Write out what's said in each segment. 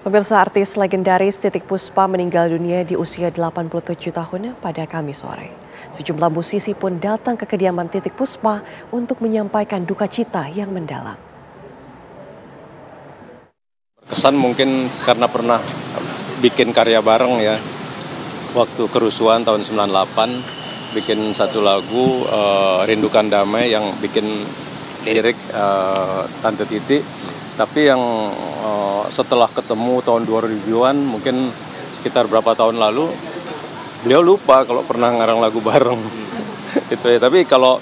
Pemirsa, artis legendaris Titiek Puspa meninggal dunia di usia 87 tahun pada Kamis sore. Sejumlah musisi pun datang ke kediaman Titiek Puspa untuk menyampaikan duka cita yang mendalam. Kesan mungkin karena pernah bikin karya bareng ya. Waktu kerusuhan tahun 98 bikin satu lagu Rindukan Damai yang bikin lirik Tante Titi. Tapi yang setelah ketemu tahun 2000-an mungkin sekitar berapa tahun lalu beliau lupa kalau pernah ngarang lagu bareng. Gitu ya. Tapi kalau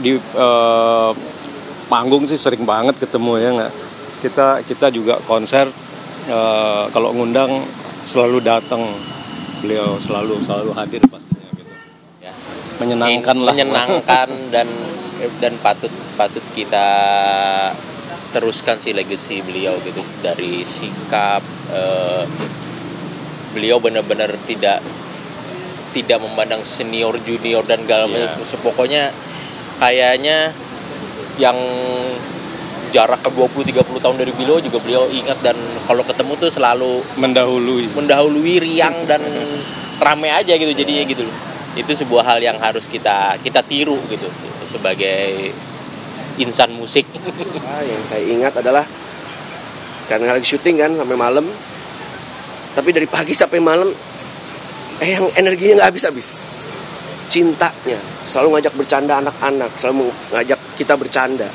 di panggung sih sering banget ketemu ya nggak. Kita juga konser kalau ngundang selalu datang, beliau selalu hadir pastinya gitu. Ya. Menyenangkan dan patut kita teruskan sih legacy beliau gitu, dari sikap beliau benar-benar tidak memandang senior junior dan segala pokoknya kayaknya yang jarak ke 20-30 tahun dari beliau juga beliau ingat, dan kalau ketemu tuh selalu mendahului riang dan rame aja gitu jadinya gitu. Itu sebuah hal yang harus kita tiru gitu sebagai insan musik. Yang saya ingat adalah karena lagi syuting kan sampai malam, tapi dari pagi sampai malam yang energinya nggak habis-habis. Cintanya selalu ngajak bercanda anak-anak, selalu ngajak kita bercanda.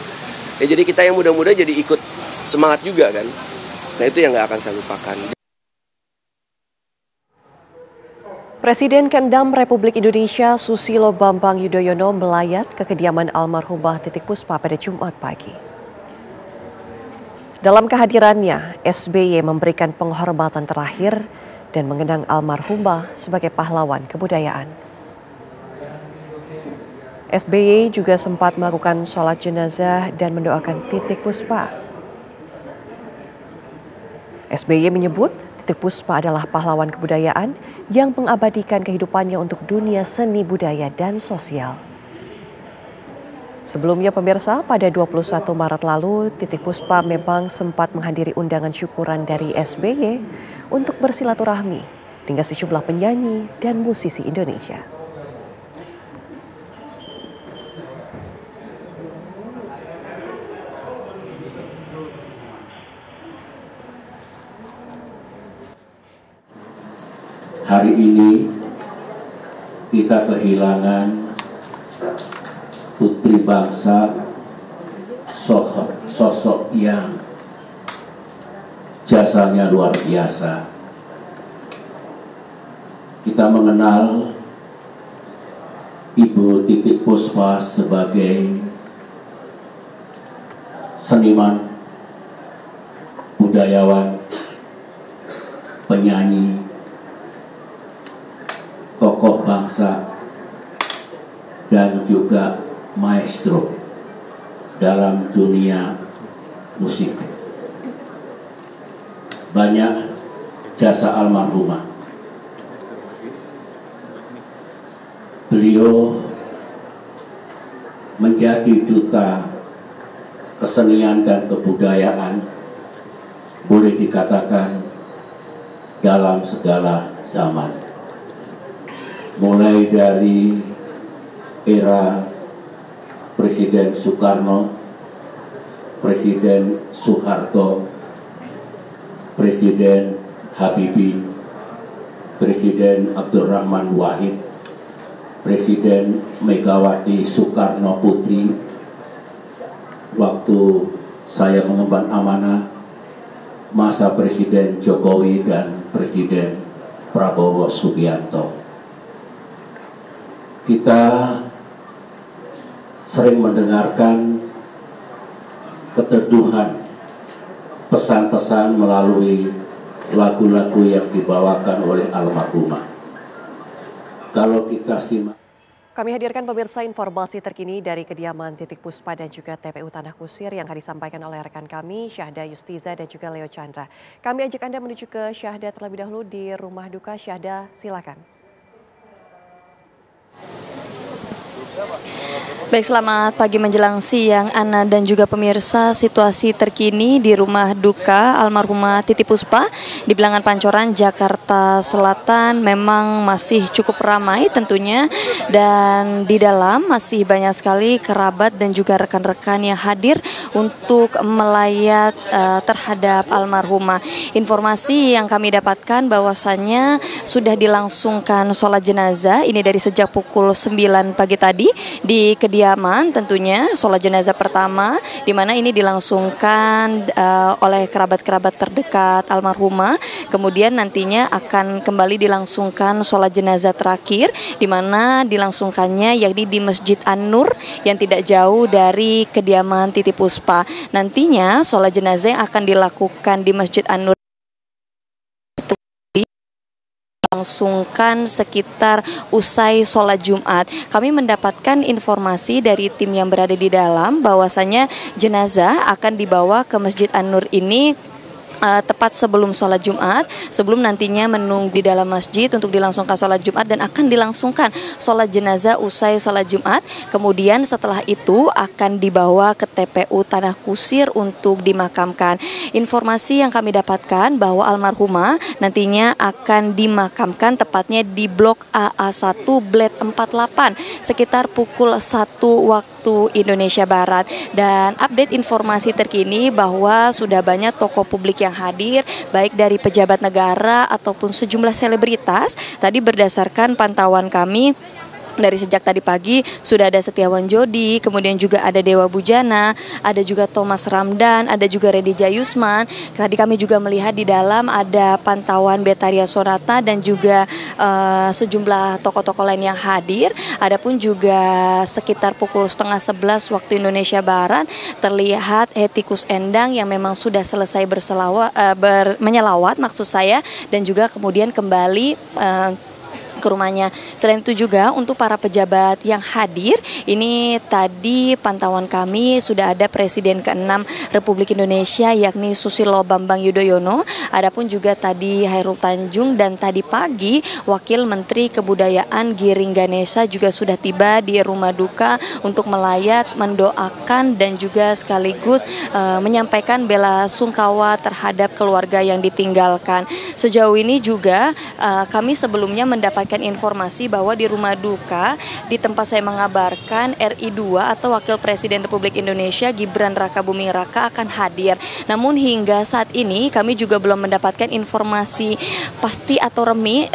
Ya jadi kita yang muda-muda jadi ikut semangat juga kan. Nah itu yang nggak akan saya lupakan. Presiden ke-6 Republik Indonesia Susilo Bambang Yudhoyono melayat ke kediaman almarhumah Titiek Puspa pada Jumat pagi. Dalam kehadirannya, SBY memberikan penghormatan terakhir dan mengenang almarhumah sebagai pahlawan kebudayaan. SBY juga sempat melakukan sholat jenazah dan mendoakan Titiek Puspa. SBY menyebut Titiek Puspa adalah pahlawan kebudayaan yang mengabadikan kehidupannya untuk dunia seni budaya dan sosial. Sebelumnya pemirsa, pada 21 Maret lalu Titiek Puspa memang sempat menghadiri undangan syukuran dari SBY untuk bersilaturahmi dengan sejumlah penyanyi dan musisi Indonesia. Hari ini kita kehilangan putri bangsa, sosok yang jasanya luar biasa. Kita mengenal Ibu Titiek Puspa sebagai seniman, budayawan, penyanyi, tokoh bangsa, dan juga maestro dalam dunia musik. Banyak jasa almarhumah. Beliau menjadi duta kesenian dan kebudayaan, boleh dikatakan dalam segala zaman. Mulai dari era Presiden Soekarno, Presiden Soeharto, Presiden Habibie, Presiden Abdurrahman Wahid, Presiden Megawati Soekarno Putri, waktu saya mengemban amanah, masa Presiden Jokowi dan Presiden Prabowo Subianto. Kita sering mendengarkan keteduhan pesan-pesan melalui lagu-lagu yang dibawakan oleh almarhumah. Kalau kita simak. Kami hadirkan pemirsa informasi terkini dari kediaman Titiek Puspa dan juga TPU Tanah Kusir yang akan disampaikan oleh rekan kami Syahda Yustiza dan juga Leo Chandra. Kami ajak Anda menuju ke Syahda terlebih dahulu di rumah duka. Syahda, silakan. Baik, selamat pagi menjelang siang Ana dan juga pemirsa. Situasi terkini di rumah duka almarhumah Titi Puspa di Bilangan Pancoran, Jakarta Selatan memang masih cukup ramai tentunya, dan di dalam masih banyak sekali kerabat dan juga rekan-rekan yang hadir untuk melayat terhadap almarhumah. Informasi yang kami dapatkan bahwasannya sudah dilangsungkan sholat jenazah ini dari sejak pukul 9 pagi tadi di kediaman, tentunya sholat jenazah pertama di mana ini dilangsungkan oleh kerabat-kerabat terdekat almarhumah. Kemudian nantinya akan kembali dilangsungkan sholat jenazah terakhir di mana dilangsungkannya yakni di Masjid An-Nur yang tidak jauh dari kediaman Titi Puspa. Nantinya sholat jenazah yang akan dilakukan di Masjid An-Nur langsungkan sekitar usai sholat Jumat. Kami mendapatkan informasi dari tim yang berada di dalam bahwasanya jenazah akan dibawa ke Masjid An-Nur ini tepat sebelum sholat Jumat, sebelum nantinya menunggu di dalam masjid untuk dilangsungkan sholat Jumat, dan akan dilangsungkan sholat jenazah usai sholat Jumat. Kemudian setelah itu akan dibawa ke TPU Tanah Kusir untuk dimakamkan. Informasi yang kami dapatkan bahwa almarhumah nantinya akan dimakamkan tepatnya di Blok AA1 Bled 48 sekitar pukul 1 waktu Indonesia Barat. Dan update informasi terkini bahwa sudah banyak tokoh publik yang hadir, baik dari pejabat negara ataupun sejumlah selebritas. Tadi berdasarkan pantauan kami, dari sejak tadi pagi sudah ada Setiawan Jodi, kemudian juga ada Dewa Bujana, ada juga Thomas Ramdan, ada juga Redi Jayusman. Tadi kami juga melihat di dalam ada pantauan Betaria Sonata dan juga sejumlah tokoh-tokoh lain yang hadir. Adapun juga sekitar pukul 10:30 waktu Indonesia Barat terlihat Hetty Koes Endang yang memang sudah selesai menyelawat maksud saya, dan juga kemudian kembali ke rumahnya. Selain itu juga untuk para pejabat yang hadir, ini tadi pantauan kami sudah ada Presiden ke-6 Republik Indonesia yakni Susilo Bambang Yudhoyono, adapun juga tadi Hairul Tanjung, dan tadi pagi Wakil Menteri Kebudayaan Giring Ganesha juga sudah tiba di rumah duka untuk melayat, mendoakan dan juga sekaligus menyampaikan bela sungkawa terhadap keluarga yang ditinggalkan. Sejauh ini juga kami sebelumnya mendapatkan informasi bahwa di rumah duka di tempat saya mengabarkan RI2 atau Wakil Presiden Republik Indonesia Gibran Rakabuming Raka akan hadir. Namun hingga saat ini kami juga belum mendapatkan informasi pasti atau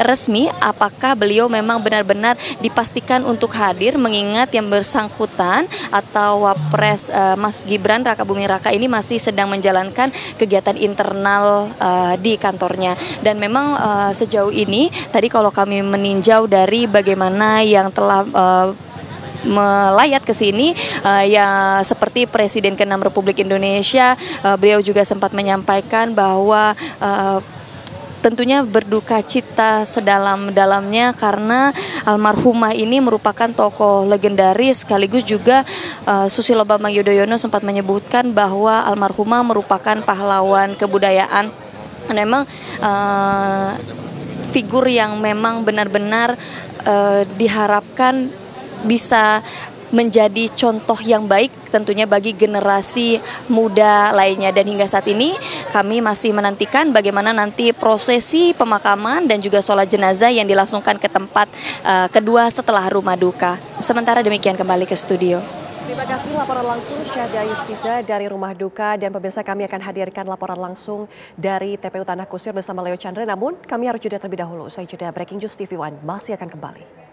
resmi apakah beliau memang benar-benar dipastikan untuk hadir, mengingat yang bersangkutan atau Wapres Mas Gibran Rakabuming Raka ini masih sedang menjalankan kegiatan internal di kantornya. Dan memang sejauh ini tadi kalau kami meninjau dari bagaimana yang telah melayat ke sini, ya seperti Presiden ke-6 Republik Indonesia, beliau juga sempat menyampaikan bahwa tentunya berduka cita sedalam-dalamnya karena almarhumah ini merupakan tokoh legendaris, sekaligus juga Susilo Bambang Yudhoyono sempat menyebutkan bahwa almarhumah merupakan pahlawan kebudayaan. Memang figur yang memang benar-benar diharapkan bisa menjadi contoh yang baik tentunya bagi generasi muda lainnya. Dan hingga saat ini kami masih menantikan bagaimana nanti prosesi pemakaman dan juga sholat jenazah yang dilangsungkan ke tempat kedua setelah rumah duka. Sementara demikian, kembali ke studio. Terima kasih laporan langsung Syahda Yustiza dari rumah duka, dan pemirsa kami akan hadirkan laporan langsung dari TPU Tanah Kusir bersama Leo Chandra. Namun kami harus jeda terlebih dahulu. Usai jeda Breaking News TV One masih akan kembali.